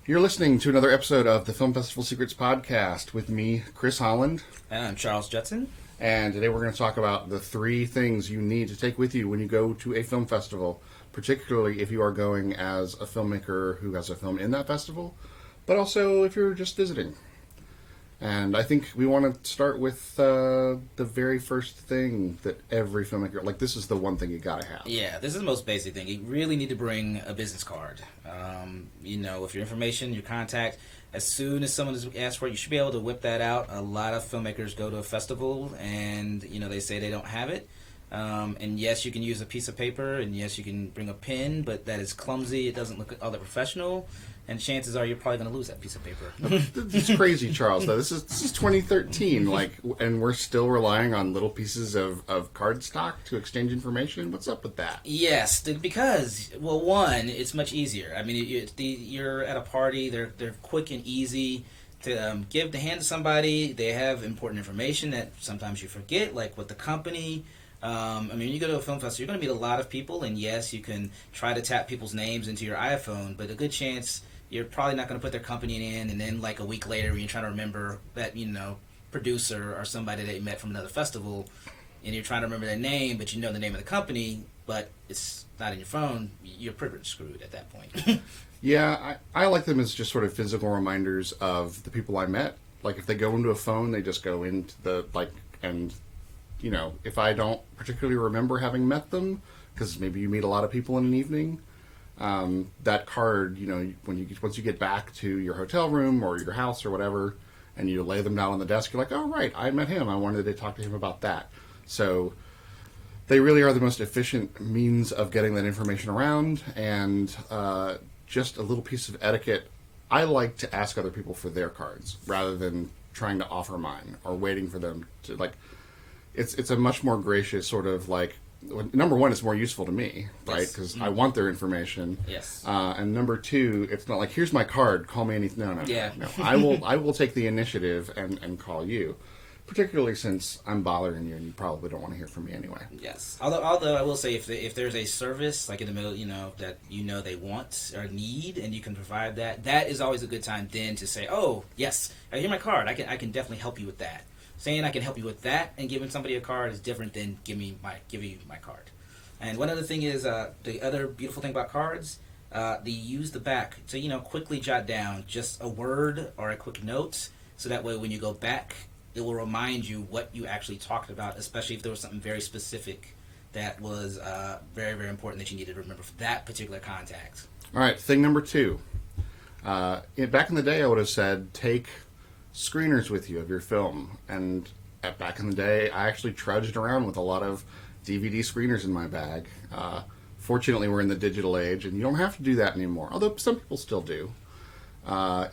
You're listening to another episode of the Film Festival Secrets podcast with me, Chris Holland. And I'm Charles Judson. And today we're going to talk about the 3 things you need to take with you when you go to a film festival, particularly if you are going as a filmmaker who has a film in that festival, but also if you're just visiting. And I think we want to start with the very first thing that every filmmaker, like this is the one thing you gotta have. Yeah, this is the most basic thing. You really need to bring a business card. With your information, your contact, as soon as someone has asked for it, you should be able to whip that out. A lot of filmmakers go to a festival and, they say they don't have it. And yes, you can use a piece of paper, and yes, you can bring a pen, but that is clumsy. It doesn't look all that professional. And chances are you're probably going to lose that piece of paper. It's crazy, Charles, though. This is 2013, and we're still relying on little pieces of cardstock to exchange information. What's up with that? Yes, because, one, it's much easier. I mean, you're at a party. They're quick and easy to hand to somebody. They have important information that sometimes you forget, like with the company. When you go to a film festival, you're going to meet a lot of people, and yes, you can try to tap people's names into your iPhone, but a good chance you're probably not going to put their company in, and then like a week later when you're trying to remember that, producer or somebody that you met from another festival, and you're trying to remember their name, but you know the name of the company, but it's not in your phone, you're pretty much screwed at that point. Yeah, I like them as just sort of physical reminders of the people I met. Like if they go into a phone, they just go into if I don't particularly remember having met them, because maybe you meet a lot of people in an evening, that card, once you get back to your hotel room or your house or whatever, and you lay them down on the desk, you're like, oh, right, I met him. I wanted to talk to him about that. So they really are the most efficient means of getting that information around, and just a little piece of etiquette. I like to ask other people for their cards rather than trying to offer mine or waiting for them to, it's a much more gracious sort of number one, it's more useful to me, right? Because I want their information. Yes. And number two, it's not like, here's my card, call me anything. No. Yeah. No. I will take the initiative and call you, particularly since I'm bothering you and you probably don't want to hear from me anyway. Yes. Although I will say, if there's a service like in the middle, that they want or need, and you can provide that, that is always a good time then to say, oh yes, here's my card. I can definitely help you with that. Saying I can help you with that and giving somebody a card is different than giving you my card. And one other thing is the other beautiful thing about cards, they use the back to quickly jot down just a word or a quick note, so that way when you go back, it will remind you what you actually talked about, especially if there was something very specific that was very, very important that you needed to remember for that particular contact. All right, thing number 2. Back in the day, I would have said take screeners with you of your film, and back in the day I actually trudged around with a lot of DVD screeners in my bag. Fortunately, we're in the digital age and you don't have to do that anymore, although some people still do.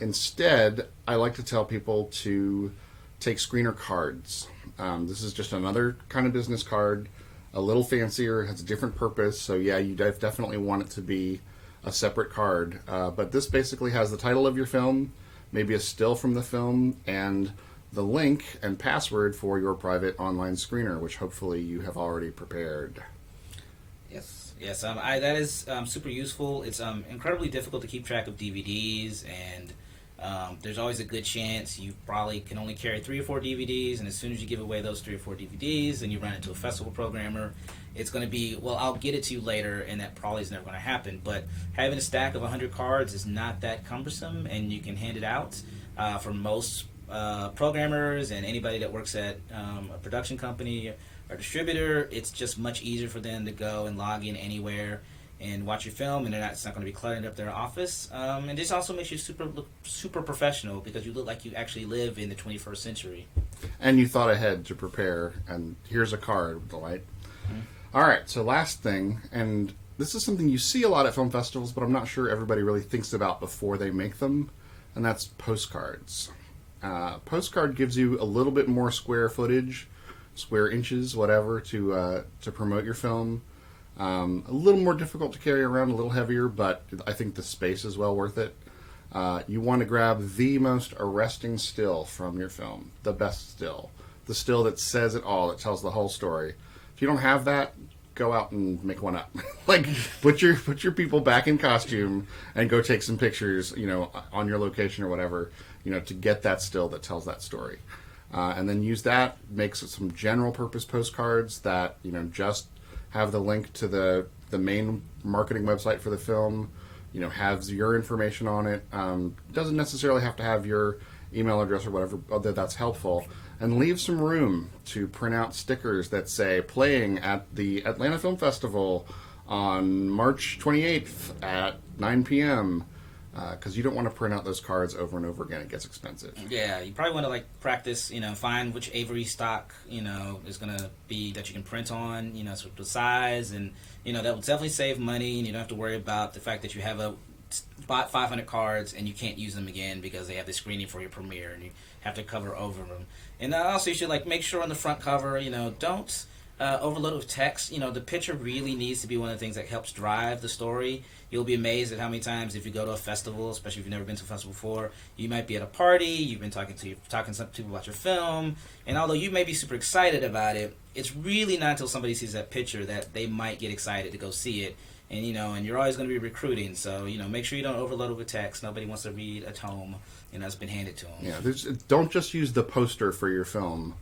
Instead, I like to tell people to take screener cards. This is just another kind of business card, a little fancier, has a different purpose, so yeah, you definitely want it to be a separate card, but this basically has the title of your film, maybe a still from the film, and the link and password for your private online screener, which hopefully you have already prepared. Yes. That is super useful. It's incredibly difficult to keep track of DVDs, and there's always a good chance you probably can only carry 3 or 4 DVDs, and as soon as you give away those 3 or 4 DVDs and you run into a festival programmer, it's going to be, well, I'll get it to you later, and that probably is never going to happen. But having a stack of 100 cards is not that cumbersome, and you can hand it out for most programmers and anybody that works at a production company or distributor. It's just much easier for them to go and log in anywhere and watch your film, and it's not going to be cluttering up their office. And this also makes you look super professional, because you look like you actually live in the 21st century. And you thought ahead to prepare, and here's a card with the light. Mm-hmm. All right, so last thing, and this is something you see a lot at film festivals, but I'm not sure everybody really thinks about before they make them, and that's postcards. Postcard gives you a little bit more square footage, square inches, whatever, to promote your film. A little more difficult to carry around, a little heavier, but I think the space is well worth it. You want to grab the most arresting still from your film, the best still, the still that says it all, that tells the whole story. If you don't have that, go out and make one up. Like, put your people back in costume and go take some pictures, on your location or whatever, to get that still that tells that story. And then use that, make some general purpose postcards that, just have the link to the main marketing website for the film, has your information on it. Doesn't necessarily have to have your email address or whatever, although that's helpful. And leave some room to print out stickers that say, playing at the Atlanta Film Festival on March 28th at 9 p.m., because you don't want to print out those cards over and over again. It gets expensive. Yeah, you probably want to practice, find which Avery stock, is going to be that you can print on, sort of the size, and, that will definitely save money, and you don't have to worry about the fact that you have bought 500 cards and you can't use them again because they have the screening for your premiere and you have to cover over them. And also you should make sure on the front cover, don't overload with text. The picture really needs to be one of the things that helps drive the story. You'll be amazed at how many times if you go to a festival, especially if you've never been to a festival before, you might be at a party, you've been talking to some people about your film, and although you may be super excited about it, it's really not until somebody sees that picture that they might get excited to go see it. And and you're always going to be recruiting, so make sure you don't overload it with text. Nobody wants to read a tome, that's been handed to them. Yeah, don't just use the poster for your film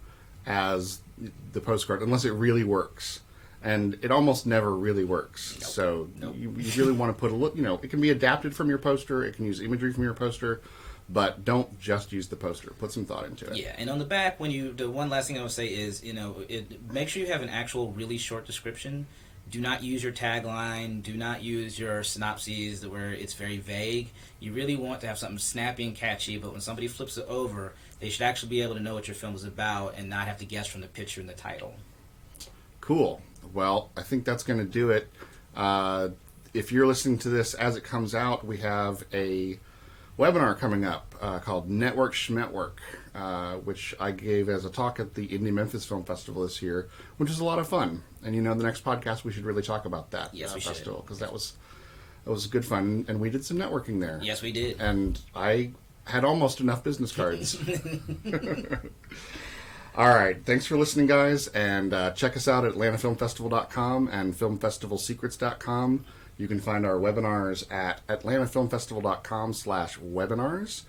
as the postcard unless it really works, and it almost never really works. Nope. So Nope. You really want to put a look. It can be adapted from your poster. It can use imagery from your poster, but don't just use the poster. Put some thought into it. Yeah, and on the back, the one last thing I would say is make sure you have an actual really short description. Do not use your tagline. Do not use your synopses where it's very vague. You really want to have something snappy and catchy, but when somebody flips it over, they should actually be able to know what your film is about and not have to guess from the picture and the title. Cool. Well, I think that's going to do it. If you're listening to this as it comes out, we have a webinar coming up called Network Schmetwork, which I gave as a talk at the Indie Memphis Film Festival this year, which was a lot of fun. And the next podcast we should really talk about that festival, because that was good fun, and we did some networking there. Yes, we did. And I had almost enough business cards. All right, thanks for listening, guys, and check us out at atlantafilmfestival.com and filmfestivalsecrets.com. You can find our webinars at atlantafilmfestival.com/webinars.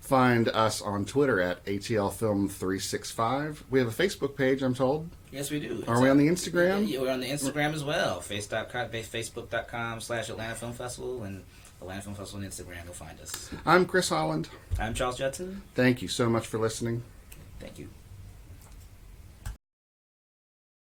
Find us on Twitter at ATLFilm365. We have a Facebook page, I'm told. Yes, we do. Are we on the Instagram? Yeah, we're on the Instagram as well. Facebook.com/Atlanta Film Festival and Atlanta Film Festival on Instagram. You'll find us. I'm Chris Holland. I'm Charles Judson. Thank you so much for listening. Thank you.